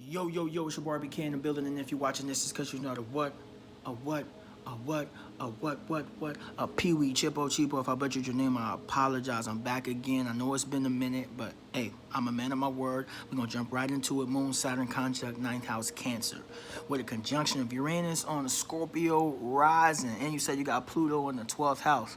Yo, yo, yo, it's your boy BK in the building, and if you're watching this, it's because you know the what, a what, a what, a what, a Pee-wee, Chipo. If I butchered your name, I apologize. I'm back again. I know it's been a minute, but hey, I'm a man of my word. We're going to jump right into it. Moon, Saturn conjunct, ninth house, Cancer. With a conjunction of Uranus on the Scorpio rising, and you said you got Pluto in the 12th house.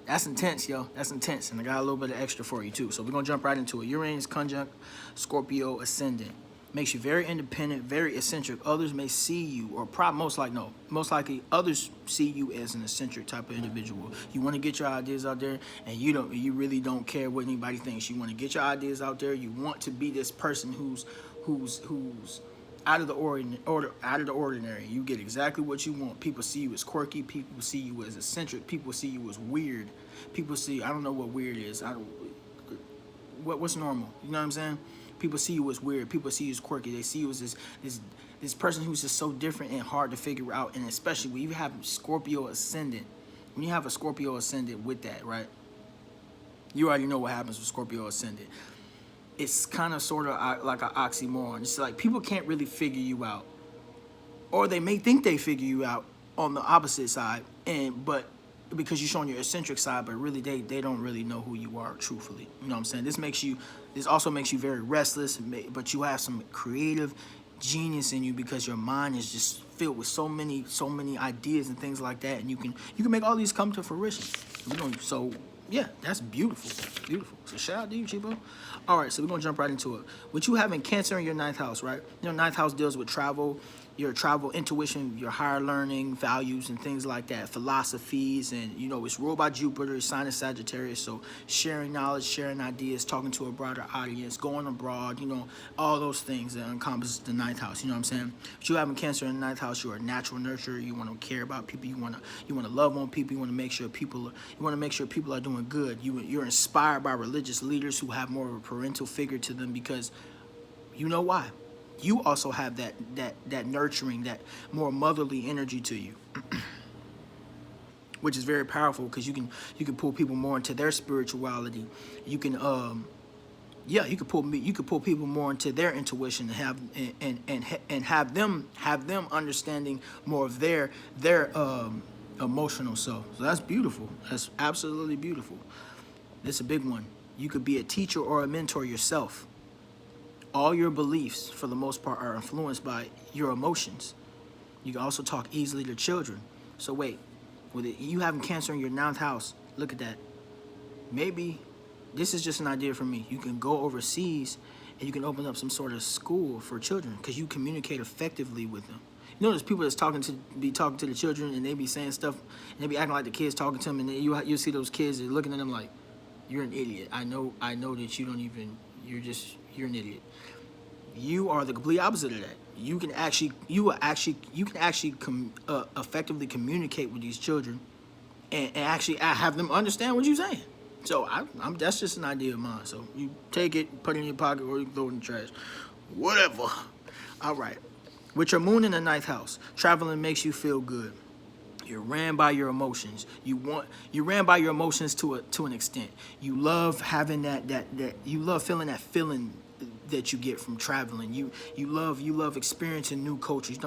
That's intense, yo. That's intense. And I got a little bit of extra for you, too. So we're going to jump right into it. Uranus conjunct Scorpio ascendant. Makes you very independent, very eccentric. Others may see you, or most likely others see you as an eccentric type of individual. You want to get your ideas out there, and you really don't care what anybody thinks. You want to get your ideas out there. You want to be this person who's out of the ordinary. You get exactly what you want. People see you as quirky. People see you as eccentric. People see you as weird. People see, I don't know what weird is. What's normal? You know what I'm saying? People see you as weird. People see you as quirky. They see you as this person who's just so different and hard to figure out. And especially when you have Scorpio ascendant, when you have a Scorpio ascendant with that, right? You already know what happens with Scorpio ascendant. It's kind of sort of like an oxymoron. It's like people can't really figure you out, or they may think they figure you out on the opposite side, but because you're showing your eccentric side, but really they don't really know who you are truthfully. You know what I'm saying? This also makes you very restless, but you have some creative genius in you because your mind is just filled with so many ideas and things like that, and you can make all these come to fruition. So yeah, that's beautiful. Beautiful. So shout out to you, Chipo. All right, so we're going to jump right into it. With you having Cancer in your ninth house, right? Your ninth house deals with travel, your travel intuition, your higher learning, values, and things like that, philosophies, and, it's ruled by Jupiter, sign of Sagittarius, so sharing knowledge, sharing ideas, talking to a broader audience, going abroad, all those things that encompasses the ninth house, you know what I'm saying? But you having Cancer in the ninth house, you're a natural nurturer, you want to care about people, you want to love on people, you want to make sure people are doing good. You're inspired by religious leaders who have more of a parental figure to them because you know why. You also have that nurturing, that more motherly energy to you, which is very powerful because you can pull people more into their spirituality. You can you could pull people more into their intuition and have them understanding more of their emotional self. So that's beautiful. That's absolutely beautiful. This is a big one. You could be a teacher or a mentor yourself. All your beliefs, for the most part, are influenced by your emotions. You can also talk easily to children. So wait, with you having Cancer in your ninth house, look at that. Maybe this is just an idea for me. You can go overseas and you can open up some sort of school for children because you communicate effectively with them. You know, there's people that's talking to the children and they be saying stuff and they be acting like the kids talking to them, and then you see those kids are looking at them like, you're an idiot. I know that you're an idiot. You are the complete opposite of that. You can actually effectively communicate with these children and actually have them understand what you're saying. So that's just an idea of mine. So you take it, put it in your pocket, or you throw it in the trash. Whatever. All right. With your moon in the ninth house, traveling makes you feel good. You're ran by your emotions. You ran by your emotions to an extent. You love having that you love feeling that feeling that you get from traveling. You love experiencing new cultures.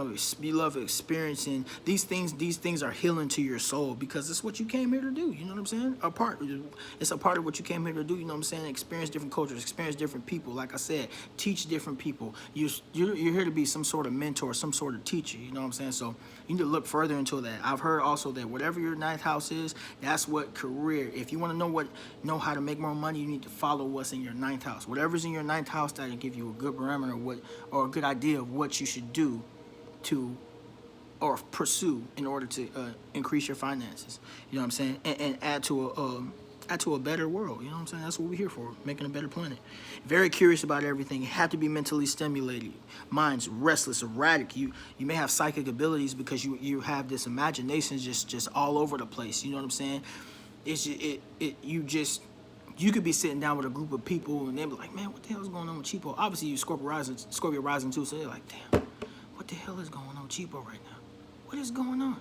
You love experiencing these things. These things are healing to your soul because it's what you came here to do. You know what I'm saying? It's a part of what you came here to do. You know what I'm saying? Experience different cultures, experience different people. Like I said, teach different people. You're here to be some sort of mentor, some sort of teacher. You know what I'm saying? So you need to look further into that. I've heard also that whatever your ninth house is, that's what career. If you want to know how to make more money, you need to follow what's in your ninth house. Whatever's in your ninth house that give you a good parameter or a good idea of what you should do or pursue in order to increase your finances. You know what I'm saying? And add to a better world. You know what I'm saying? That's what we're here for, making a better planet. Very curious about everything. You have to be mentally stimulated. Mind's restless, erratic. You may have psychic abilities because you have this imagination just all over the place. You know what I'm saying? You could be sitting down with a group of people and they'll be like, man, what the hell is going on with Chipo? Obviously, you Scorpio rising too, so they're like, damn, what the hell is going on with Chipo right now? What is going on?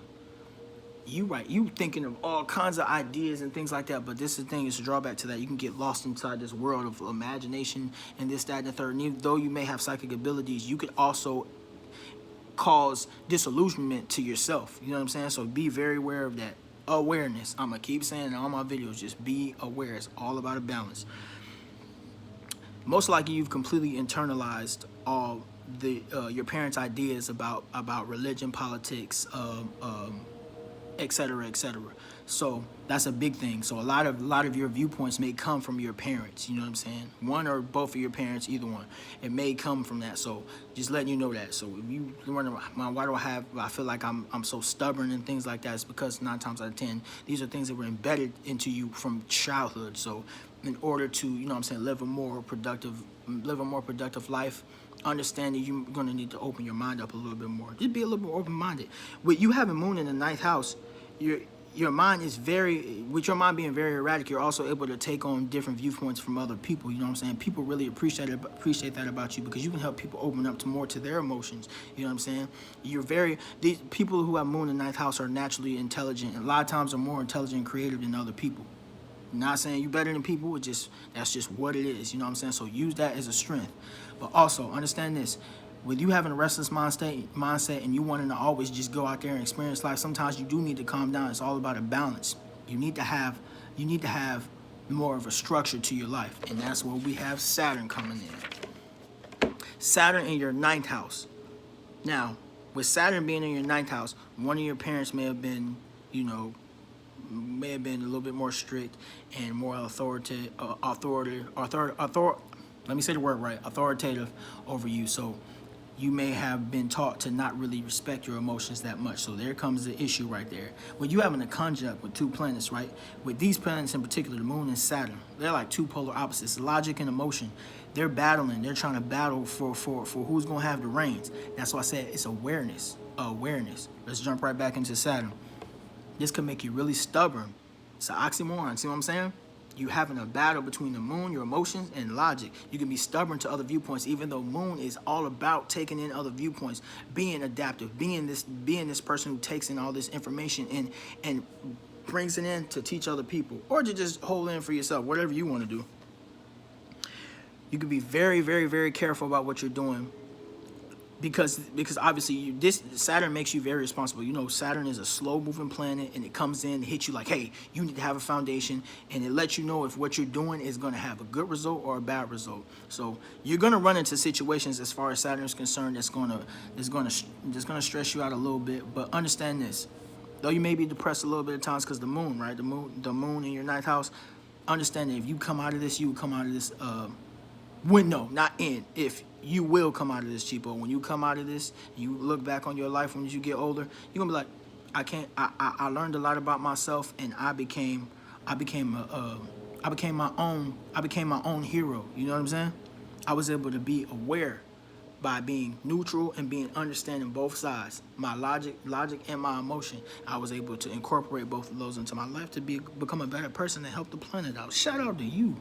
You thinking of all kinds of ideas and things like that, but this is the thing, is a drawback to that. You can get lost inside this world of imagination and this, that, and the third. And even though you may have psychic abilities, you could also cause disillusionment to yourself. You know what I'm saying? So be very aware of that. Awareness. I'm going to keep saying in all my videos, just be aware. It's all about a balance. Most likely you've completely internalized all the your parents' ideas about religion, politics, et cetera, et cetera. So that's a big thing. So a lot of your viewpoints may come from your parents. You know what I'm saying? One or both of your parents, either one. It may come from that. So just letting you know that. So if you wonder why do I feel like I'm so stubborn and things like that, it's because 9 times out of 10 these are things that were embedded into you from childhood. So in order to, you know what I'm saying, live a more productive life, understand that you're going to need to open your mind up a little bit more. Just be a little more open-minded. With you having moon in the 9th house, your mind is with your mind being very erratic, you're also able to take on different viewpoints from other people. You know what I'm saying? People really appreciate that about you, because you can help people open up more to their emotions. You know what I'm saying? These people who have moon in the 9th house are naturally intelligent, and a lot of times are more intelligent and creative than other people. I'm not saying you're better than people, that's just what it is. You know what I'm saying? So use that as a strength. But also understand this. With you having a restless mindset and you wanting to always just go out there and experience life, sometimes you do need to calm down. It's all about a balance. You need to have more of a structure to your life, and that's where we have Saturn coming in. Saturn in your 9th house. Now, with Saturn being in your 9th house, one of your parents may have been, a little bit more strict and more authoritative over you. So you may have been taught to not really respect your emotions that much. So there comes the issue right there. When you having a conjunct with 2 planets, right? With these planets in particular, the moon and Saturn, they're like 2 polar opposites. Logic and emotion. They're battling. They're trying to battle for who's going to have the reins. That's why I said it's awareness. Awareness. Let's jump right back into Saturn. This could make you really stubborn. It's an oxymoron. See what I'm saying? You having a battle between the moon, your emotions, and logic. You can be stubborn to other viewpoints, even though moon is all about taking in other viewpoints, being adaptive, being this person who takes in all this information and brings it in to teach other people, or to just hold in for yourself, whatever you want to do. You can be very, very, very careful about what you're doing, because obviously this Saturn makes you very responsible. You know, Saturn is a slow-moving planet, and it comes in, hits you like, hey, you need to have a foundation, and it lets you know if what you're doing is going to have a good result or a bad result. So you're going to run into situations, as far as Saturn is concerned, that's going to stress you out a little bit. But understand this: though you may be depressed a little bit at times, because the moon, right? The moon in your 9th house. Understand that if you come out of this, you will come out of this. If you will come out of this, Chipo. When you come out of this, you look back on your life when you get older, you're gonna be like, I learned a lot about myself, and I became my own hero. You know what I'm saying? I was able to be aware by being neutral and being understanding both sides, my logic and my emotion. I was able to incorporate both of those into my life to become a better person and help the planet out. Shout out to you.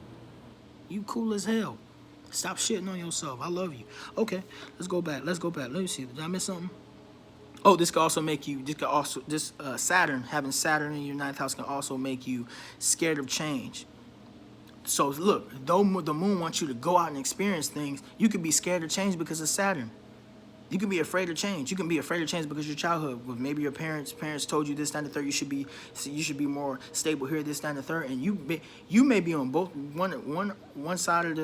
You cool as hell. Stop shitting on yourself. I love you. Okay, let's go back. Let me see. Did I miss something? Oh, this could also make you. Saturn, having Saturn in your 9th house, can also make you scared of change. So look, though the moon wants you to go out and experience things, you could be scared of change because of Saturn. You can be afraid of change. You can be afraid of change because of your childhood. With maybe your parents told you this, that, and the third. You should be more stable here, this, that, and the third. And you may be on both one side of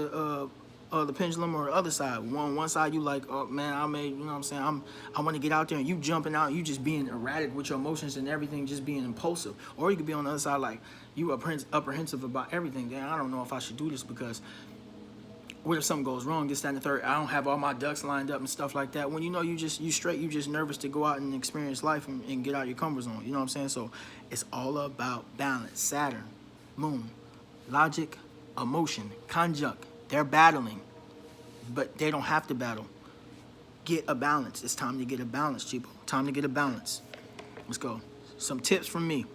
the pendulum, or the other side. One side you like, oh man, you know what I'm saying? I want to get out there, and you jumping out, you just being erratic with your emotions and everything, just being impulsive. Or you could be on the other side, like you apprehensive about everything. Damn, I don't know if I should do this, because what if something goes wrong, this, that, and the third? I don't have all my ducks lined up and stuff like that. When you know you just nervous to go out and experience life and get out of your comfort zone. You know what I'm saying? So it's all about balance. Saturn, moon, logic, emotion, conjunct. They're battling, but they don't have to battle. Get a balance. It's time to get a balance, Chipo. Time to get a balance. Let's go. Some tips from me.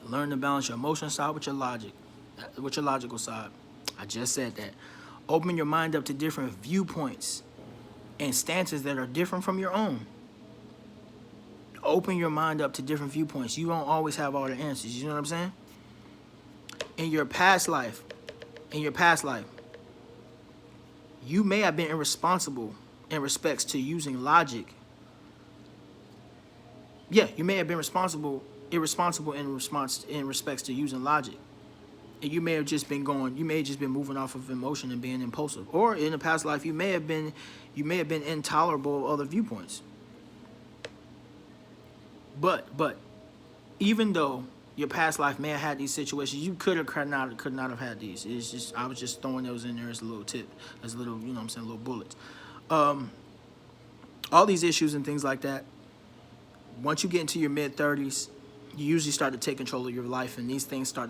Learn to balance your emotional side with your logical side. I just said that. Open your mind up to different viewpoints and stances that are different from your own. Open your mind up to different viewpoints. You don't always have all the answers. You know what I'm saying? In your past life, you may have been irresponsible in respects to using logic. Yeah, you may have been irresponsible in respects to using logic. And you may have just been moving off of emotion and being impulsive. Or in a past life, you may have been intolerable of other viewpoints. But even though your past life may have had these situations, you could not have had these. It's just, I was just throwing those in there as a little tip, as a little, you know what I'm saying, little bullets. All these issues and things like that, once you get into your mid-30s, you usually start to take control of your life, and these things stop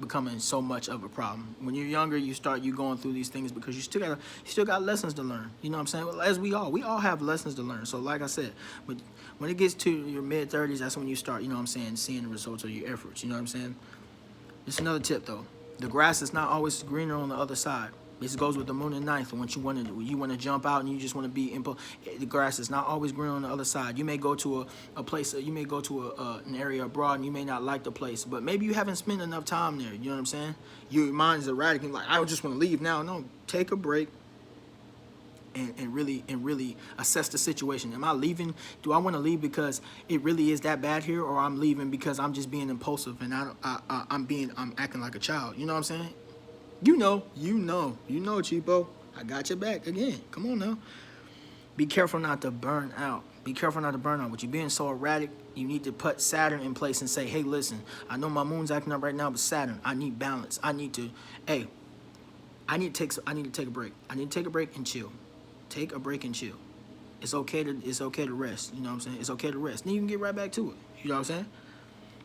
becoming so much of a problem. When you're younger, you going through these things because you still got lessons to learn. You know what I'm saying? Well, as we all have lessons to learn. So like I said, when it gets to your mid-30s, that's when you start, you know what I'm saying, seeing the results of your efforts. You know what I'm saying? It's another tip though. The grass is not always greener on the other side. This goes with the moon and ninth. Once you want to jump out and you just want to be the grass is not always green on the other side. You may go to a place, you may go to an area abroad and you may not like the place, but maybe you haven't spent enough time there. You know what I'm saying? Your mind is erratic and like, I just want to leave now. No, take a break and really assess the situation. Am I leaving? Do I want to leave because it really is that bad here, or I'm leaving because I'm just being impulsive and I'm acting like a child? You know what I'm saying? You know, Chipo. I got your back again. Come on now. Be careful not to burn out. With you being so erratic, you need to put Saturn in place and say, hey, listen, I know my moon's acting up right now, but Saturn, I need balance. I need to take a break. I need to take a break and chill. Take a break and chill. It's okay to rest. You know what I'm saying? It's okay to rest. Then you can get right back to it. You know what I'm saying?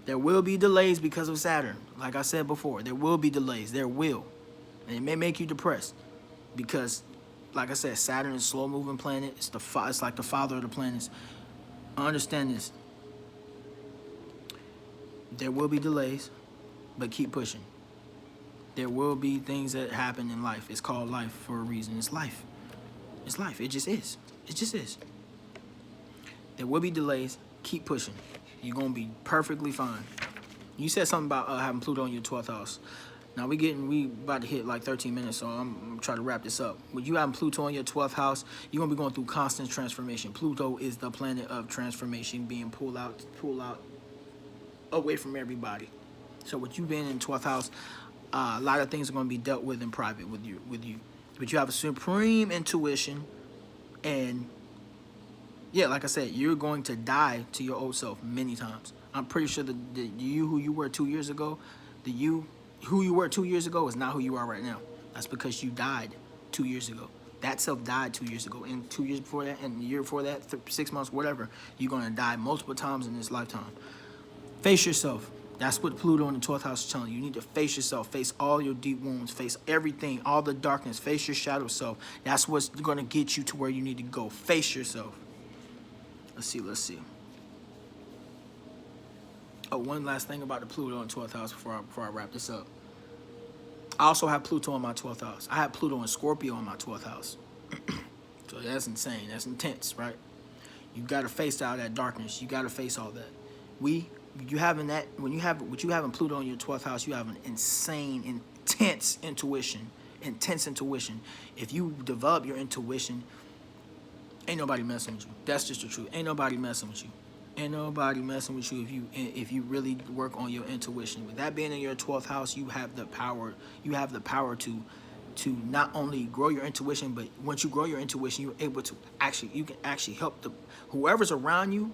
There will be delays because of Saturn. Like I said before, there will be delays. There will. And it may make you depressed because, like I said, Saturn is a slow-moving planet. It's like the father of the planets. Understand this. There will be delays, but keep pushing. There will be things that happen in life. It's called life for a reason. It's life. It's life. It just is. It just is. There will be delays. Keep pushing. You're going to be perfectly fine. You said something about having Pluto in your 12th house. Now we about to hit like 13 minutes, so I'm trying to wrap this up. When you have Pluto in your 12th house, you're gonna be going through constant transformation. Pluto is the planet of transformation, being pulled out away from everybody. So with you being in 12th house, a lot of things are gonna be dealt with in private with you. But you have a supreme intuition, and yeah, like I said, you're going to die to your old self many times. I'm pretty sure the you who you were 2 years ago, who you were 2 years ago is not who you are right now. That's because you died 2 years ago. That self died 2 years ago. And 2 years before that, and the year before that, 6 months, whatever, you're going to die multiple times in this lifetime. Face yourself. That's what Pluto in the 12th house is telling you. You need to face yourself. Face all your deep wounds. Face everything, all the darkness. Face your shadow self. That's what's going to get you to where you need to go. Face yourself. Let's see. Oh, one last thing about the Pluto in 12th house before I wrap this up. I also have Pluto in my 12th house. I have Pluto and Scorpio in my 12th house. So that's insane. That's intense, right? You got to face all that darkness. You got to face all that. When you have Pluto in your 12th house, you have an insane, intense intuition. If you develop your intuition, ain't nobody messing with you. That's just the truth. Ain't nobody messing with you if you really work on your intuition. With that being in your 12th house, you have the power to not only grow your intuition, but once you grow your intuition, you're able to you can actually help whoever's around you.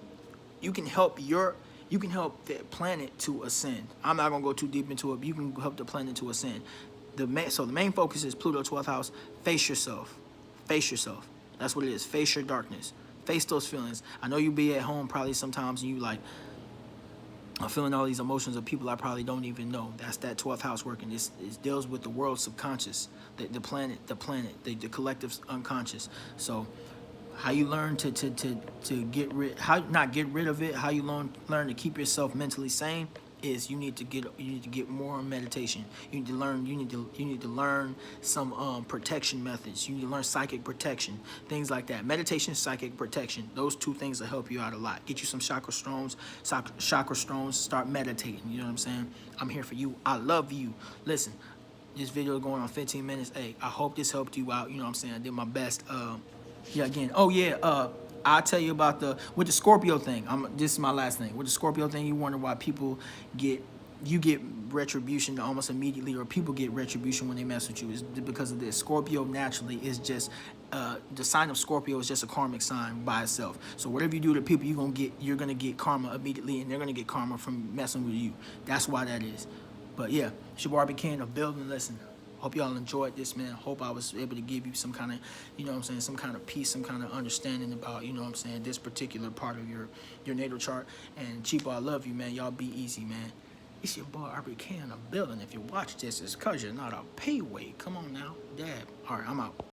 You can help the planet to ascend. I'm not gonna go too deep into it, but you can help the planet to ascend. So the main focus is Pluto 12th house. Face yourself. That's what it is. Face your darkness. Face those feelings. I know you be at home probably sometimes and you like, I'm feeling all these emotions of people I probably don't even know. That's that 12th house working. It deals with the world's subconscious, the planet, the collective unconscious. So how you learn to not get rid of it, how you learn to keep yourself mentally sane is you need to get more meditation. You need to learn some protection methods. You need to learn psychic protection, things like that. Meditation, psychic protection. Those two things will help you out a lot. Get you some chakra stones. Start meditating. You know what I'm saying? I'm here for you. I love you. Listen, this video is going on 15 minutes. Hey, I hope this helped you out. You know what I'm saying? I did my best. Yeah, again. Oh yeah. I'll tell you about with the Scorpio thing. This is my last thing. With the Scorpio thing, you wonder why people get retribution almost immediately, or people get retribution when they mess with you. Is because of this. Scorpio naturally is just the sign of Scorpio is just a karmic sign by itself. So whatever you do to people, you're gonna get karma immediately, and they're gonna get karma from messing with you. That's why that is. But yeah, it's your boy RB King of Building. Listen. Hope y'all enjoyed this, man. Hope I was able to give you some kind of, you know what I'm saying, some kind of peace, some kind of understanding about, you know what I'm saying, this particular part of your natal chart. And Chipo, I love you, man. Y'all be easy, man. It's your boy RB King of Building. If you watch this, it's because you're not a payway. Come on now, Dad. All right, I'm out.